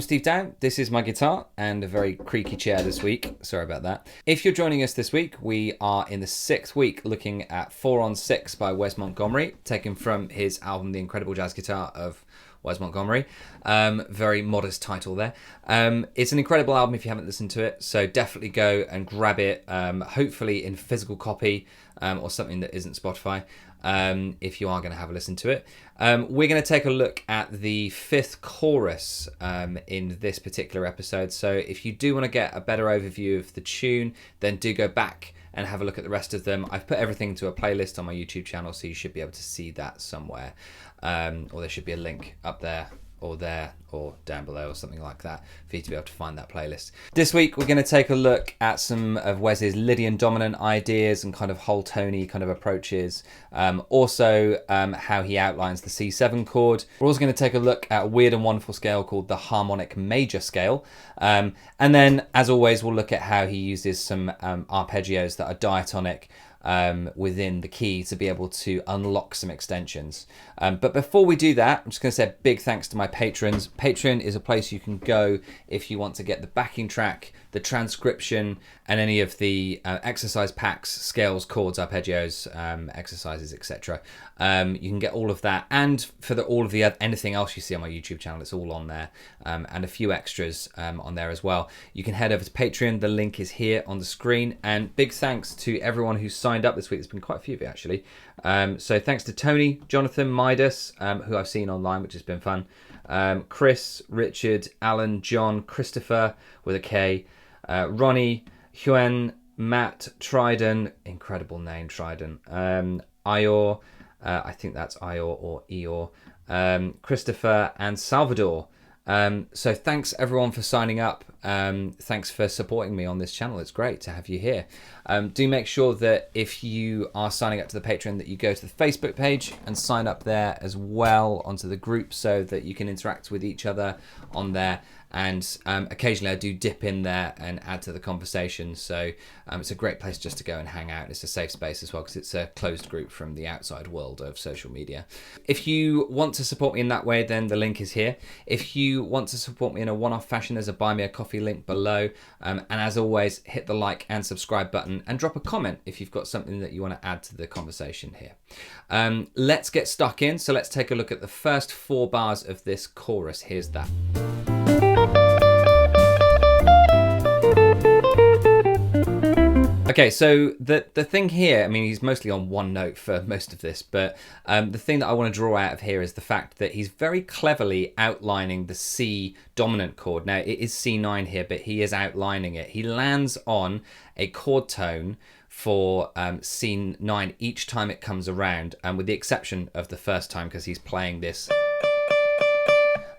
Steve Down. This is my guitar and a very creaky chair this week. Sorry about that. If you're joining us this week, we are in the 6th week looking at 4 on 6 by Wes Montgomery, taken from his album The Incredible Jazz Guitar of Wes Montgomery. Very modest title there. It's an incredible album if you haven't listened to it, so definitely go and grab it, hopefully in physical copy or something that isn't Spotify, if you are going to have a listen to it. We're going to take a look at the 5th chorus in this particular episode, so if you do want to get a better overview of the tune, then do go back and have a look at the rest of them. I've put everything into a playlist on my YouTube channel, so you should be able to see that somewhere. Or there should be a link up there or down below or something like that for you to be able to find that playlist. This week we're going to take a look at some of Wes's Lydian Dominant ideas and kind of whole tony kind of approaches. Also how he outlines the C7 chord. We're also going to take a look at a weird and wonderful scale called the Harmonic Major scale. And then, as always, we'll look at how he uses some arpeggios that are diatonic within the key to be able to unlock some extensions. But before we do that, I'm just going to say a big thanks to my patrons. Patreon is a place you can go if you want to get the backing track, the transcription, and any of the exercise packs, scales, chords, arpeggios, exercises, etc. You can get all of that, and for all of the anything else you see on my YouTube channel, it's all on there, and a few extras on there as well. You can head over to Patreon. The link is here on the screen. And big thanks to everyone who signed up this week. There's been quite a few of you actually. So thanks to Tony, Jonathan, Midas, who I've seen online, which has been fun. Chris, Richard, Alan, John, Christopher with a K, Ronnie, Huen, Matt, Trident, incredible name, Trident, Ior, I think that's Ior or Eor, Christopher, and Salvador. So thanks everyone for signing up. Thanks for supporting me on this channel. It's great to have you here. Do make sure that if you are signing up to the Patreon that you go to the Facebook page and sign up there as well onto the group so that you can interact with each other on there. And occasionally I do dip in there and add to the conversation, so it's a great place just to go and hang out. It's a safe space as well because it's a closed group from the outside world of social media. If you want to support me in that way, then the link is here. If you want to support me in a one-off fashion, there's a buy me a coffee link below, and as always, hit the like and subscribe button and drop a comment if you've got something that you want to add to the conversation here. Let's get stuck in. So let's take a look at the first 4 bars of this chorus. Here's that. Okay, so the thing here, I mean, he's mostly on one note for most of this, but the thing that I want to draw out of here is the fact that he's very cleverly outlining the C dominant chord. Now, it is C9 here, but he is outlining it. He lands on a chord tone for C9 each time it comes around, with the exception of the first time because he's playing this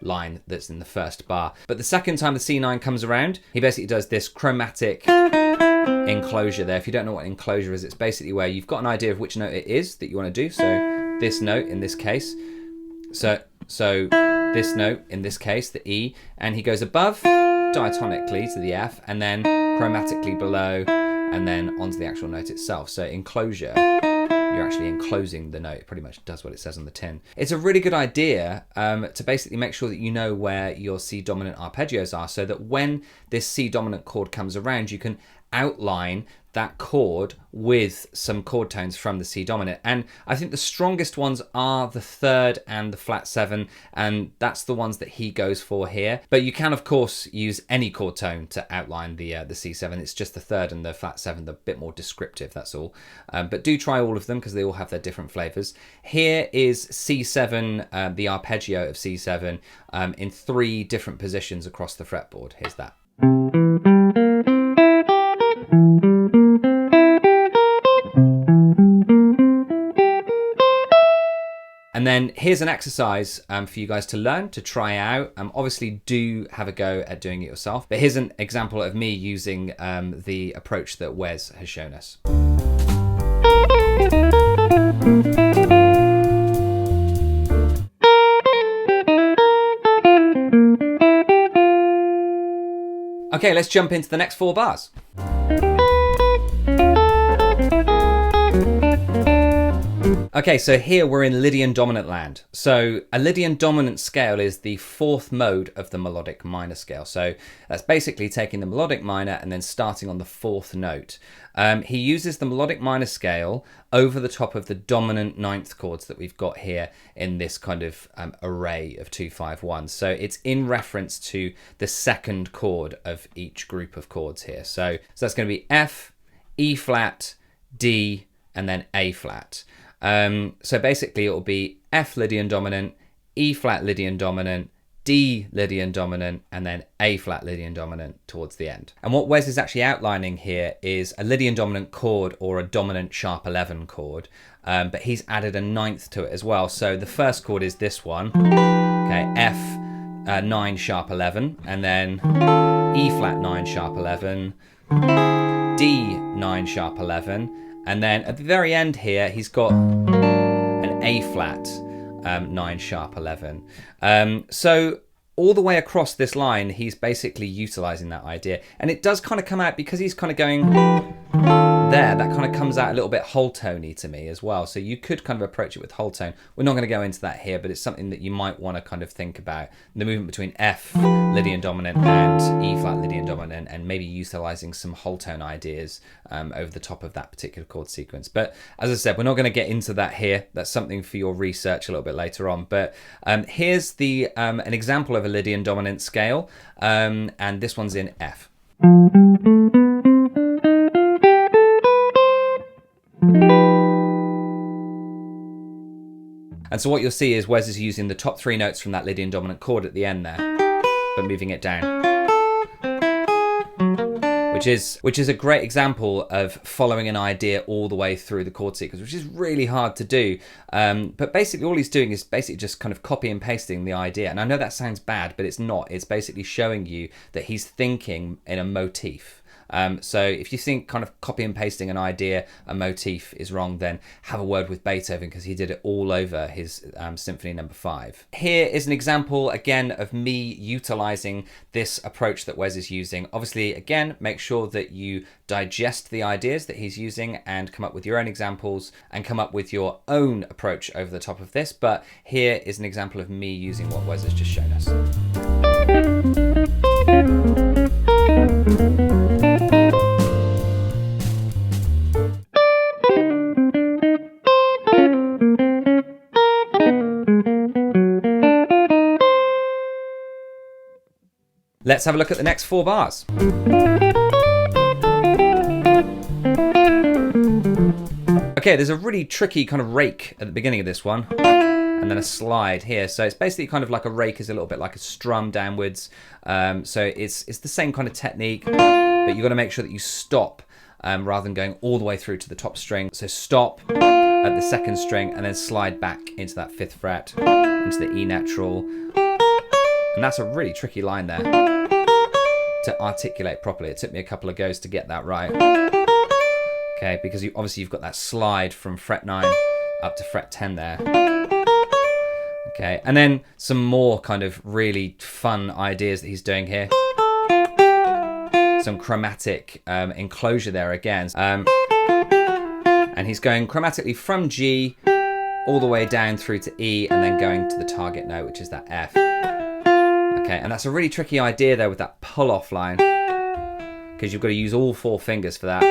line that's in the first bar. But the second time the C9 comes around, he basically does this chromatic enclosure there. If you don't know what enclosure is, it's basically where you've got an idea of which note it is that you want to do. So this note in this case, so this note in this case, the E, and he goes above diatonically to the F, and then chromatically below, and then onto the actual note itself. So enclosure, you're actually enclosing the note. It pretty much does what it says on the tin. It's a really good idea to basically make sure that you know where your C dominant arpeggios are, so that when this C dominant chord comes around, you can outline that chord with some chord tones from the C dominant. And I think the strongest ones are the 3rd and the flat 7, and that's the ones that he goes for here. But you can of course use any chord tone to outline the C7. It's just the 3rd and the flat 7, the bit more descriptive, that's all. But do try all of them because they all have their different flavors. Here is C7, the arpeggio of C7, in 3 different positions across the fretboard. Here's that. And then here's an exercise for you guys to learn, to try out. Obviously do have a go at doing it yourself, but here's an example of me using the approach that Wes has shown us. Okay, let's jump into the next 4 bars. Okay, so here we're in Lydian Dominant land. So a Lydian Dominant scale is the fourth mode of the melodic minor scale. So that's basically taking the melodic minor and then starting on the fourth note. He uses the melodic minor scale over the top of the dominant ninth chords that we've got here in this kind of array of 2, 5, 1. So it's in reference to the second chord of each group of chords here. So that's going to be F, E flat, D, and then A flat. So basically it will be F Lydian Dominant, E flat Lydian Dominant, D Lydian Dominant, and then A flat Lydian Dominant towards the end. And what Wes is actually outlining here is a Lydian Dominant chord or a dominant sharp 11 chord, but he's added a ninth to it as well. So the first chord is this one, okay, F 9 sharp 11, and then E flat 9 sharp 11, D 9 sharp 11, and then at the very end here, he's got an A flat 9 sharp 11. So all the way across this line, he's basically utilizing that idea. And it does kind of come out, because he's kind of going there, that kind of comes out a little bit whole tony to me as well. So you could kind of approach it with whole tone. We're not going to go into that here, but it's something that you might want to kind of think about. The movement between F Lydian Dominant and E flat Lydian Dominant, and maybe utilizing some whole tone ideas over the top of that particular chord sequence. But as I said, we're not going to get into that here. That's something for your research a little bit later on. But here's the an example of a Lydian Dominant scale, and this one's in F. And so what you'll see is Wes is using the top 3 notes from that Lydian Dominant chord at the end there, but moving it down. Which is a great example of following an idea all the way through the chord sequence, which is really hard to do. But basically all he's doing is basically just kind of copy and pasting the idea. And I know that sounds bad, but it's not. It's basically showing you that he's thinking in a motif. So if you think kind of copy and pasting an idea, a motif is wrong, then have a word with Beethoven, because he did it all over his Symphony No. 5. Here is an example again of me utilizing this approach that Wes is using. Obviously, again, make sure that you digest the ideas that he's using and come up with your own examples and come up with your own approach over the top of this. But here is an example of me using what Wes has just shown us. Let's have a look at the next 4 bars. Okay, there's a really tricky kind of rake at the beginning of this one, and then a slide here. So it's basically kind of like a rake is a little bit like a strum downwards. So it's the same kind of technique, but you've got to make sure that you stop rather than going all the way through to the top string. So stop at the second string and then slide back into that 5th fret, into the E natural. And that's a really tricky line there to articulate properly. It took me a couple of goes to get that right. Okay, because obviously you've got that slide from fret 9 up to fret 10 there. Okay, and then some more kind of really fun ideas that he's doing here. Some chromatic enclosure there again. And he's going chromatically from G all the way down through to E, and then going to the target note, which is that F. Okay, and that's a really tricky idea there with that pull-off line, because you've got to use all 4 fingers for that,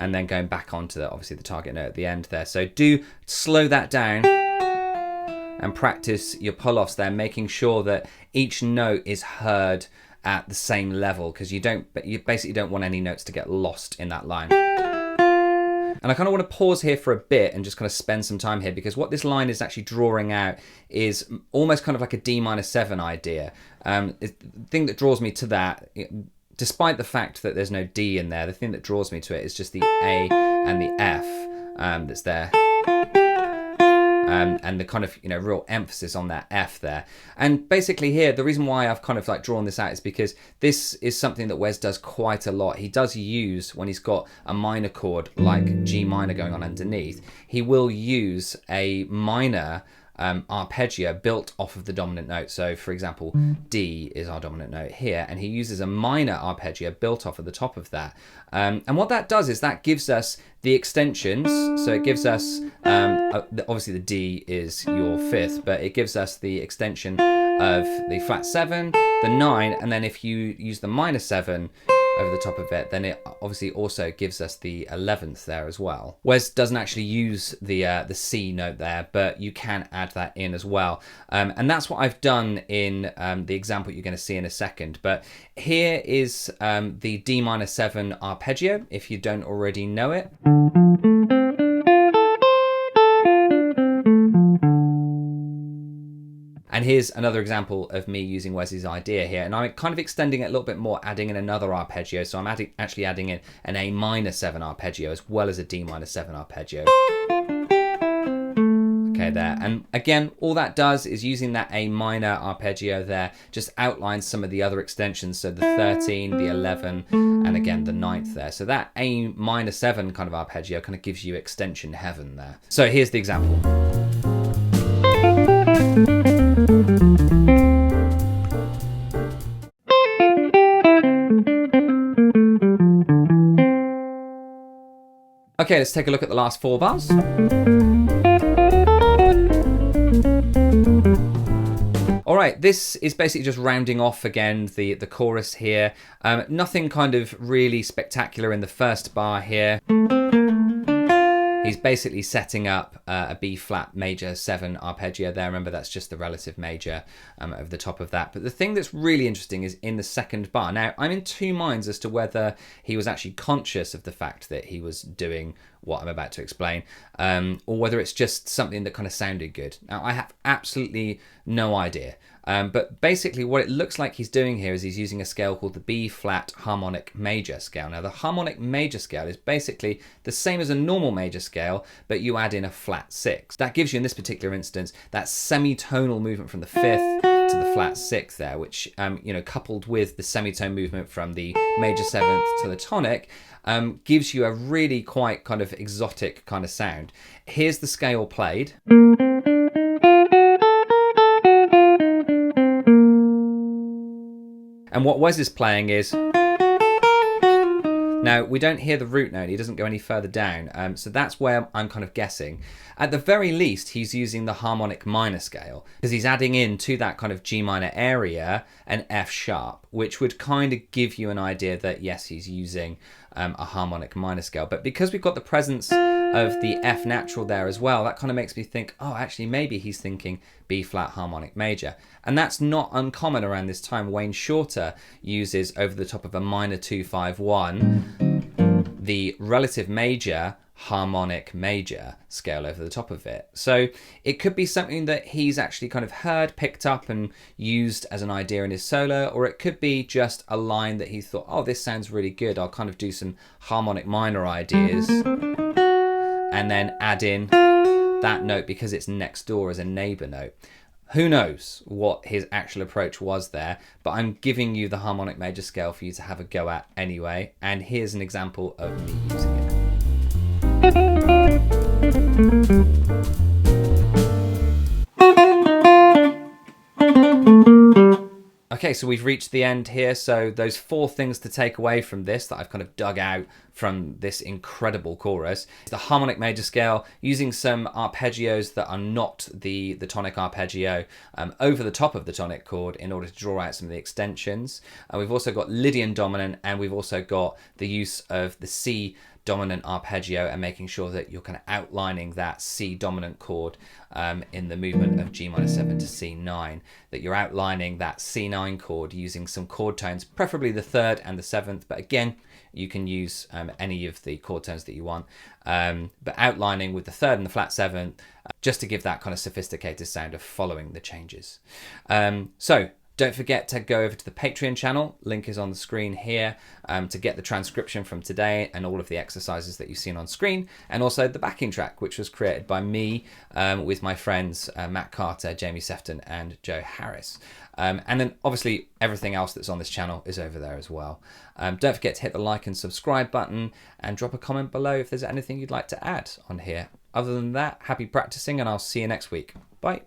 and then going back onto obviously the target note at the end there. So do slow that down and practice your pull-offs there, making sure that each note is heard at the same level, because you basically don't want any notes to get lost in that line. And I kind of want to pause here for a bit and just kind of spend some time here, because what this line is actually drawing out is almost kind of like a D-7 idea. The thing that draws me to that, despite the fact that there's no D in there, the thing that draws me to it is just the A and the F that's there. And the kind of, real emphasis on that F there. And basically here, the reason why I've kind of like drawn this out is because this is something that Wes does quite a lot. He does use, when he's got a minor chord like G minor going on underneath, he will use a minor arpeggio built off of the dominant note. So for example, D is our dominant note here, and he uses a minor arpeggio built off of the top of that. And what that does is that gives us the extensions. So it gives us, obviously the D is your fifth, but it gives us the extension of the flat 7, the 9, and then if you use the minor 7 over the top of it, then it obviously also gives us the 11th there as well. Wes doesn't actually use the C note there, but you can add that in as well. And that's what I've done in the example you're going to see in a second. But here is the D-7 arpeggio, if you don't already know it. And here's another example of me using Wes's idea here. And I'm kind of extending it a little bit more, adding in another arpeggio. So I'm actually adding in an A-7 arpeggio as well as a D-7 arpeggio. Okay, there. And again, all that does is using that A minor arpeggio there, just outlines some of the other extensions. So the 13, the 11, and again, the 9th there. So that A-7 kind of arpeggio kind of gives you extension heaven there. So here's the example. Okay, let's take a look at the last 4 bars. All right, this is basically just rounding off again the chorus here. Nothing kind of really spectacular in the first bar here. He's basically setting up a B flat major 7 arpeggio there. Remember, that's just the relative major over the top of that. But the thing that's really interesting is in the second bar. Now, I'm in 2 minds as to whether he was actually conscious of the fact that he was doing what I'm about to explain, or whether it's just something that kind of sounded good. Now, I have absolutely no idea. But basically what it looks like he's doing here is he's using a scale called the B flat harmonic major scale. Now the harmonic major scale is basically the same as a normal major scale, but you add in a flat 6. That gives you, in this particular instance, that semitonal movement from the 5th to the flat 6th there, which, you know, coupled with the semitone movement from the major 7th to the tonic, gives you a really quite kind of exotic kind of sound. Here's the scale played. And what Wes is playing is, now we don't hear the root note, he doesn't go any further down, so that's where I'm kind of guessing. At the very least, he's using the harmonic minor scale, because he's adding in to that kind of G minor area an F sharp, which would kind of give you an idea that yes, he's using a harmonic minor scale. But because we've got the presence of the F natural there as well, that kind of makes me think, oh, actually maybe he's thinking B flat harmonic major. And that's not uncommon around this time. Wayne Shorter uses, over the top of a minor 2-5-1, the relative major harmonic major scale over the top of it. So it could be something that he's actually kind of heard, picked up and used as an idea in his solo, or it could be just a line that he thought, oh, this sounds really good, I'll kind of do some harmonic minor ideas and then add in that note because it's next door as a neighbor note. Who knows what his actual approach was there, but I'm giving you the harmonic major scale for you to have a go at anyway, and here's an example of me using it. Okay, so we've reached the end here. So those 4 things to take away from this that I've kind of dug out from this incredible chorus. The harmonic major scale, using some arpeggios that are not the tonic arpeggio over the top of the tonic chord in order to draw out some of the extensions. We've also got Lydian Dominant, and we've also got the use of the C dominant arpeggio and making sure that you're kind of outlining that C dominant chord in the movement of G-7 to C9, that you're outlining that C9 chord using some chord tones, preferably the 3rd and the 7th, but again, you can use any of the chord tones that you want, but outlining with the 3rd and the flat 7th, just to give that kind of sophisticated sound of following the changes. So don't forget to go over to the Patreon channel. Link is on the screen here to get the transcription from today and all of the exercises that you've seen on screen, and also the backing track, which was created by me with my friends Matt Carter, Jamie Sefton, and Joe Harris. And then obviously everything else that's on this channel is over there as well. Don't forget to hit the like and subscribe button and drop a comment below if there's anything you'd like to add on here. Other than that, happy practicing, and I'll see you next week. Bye.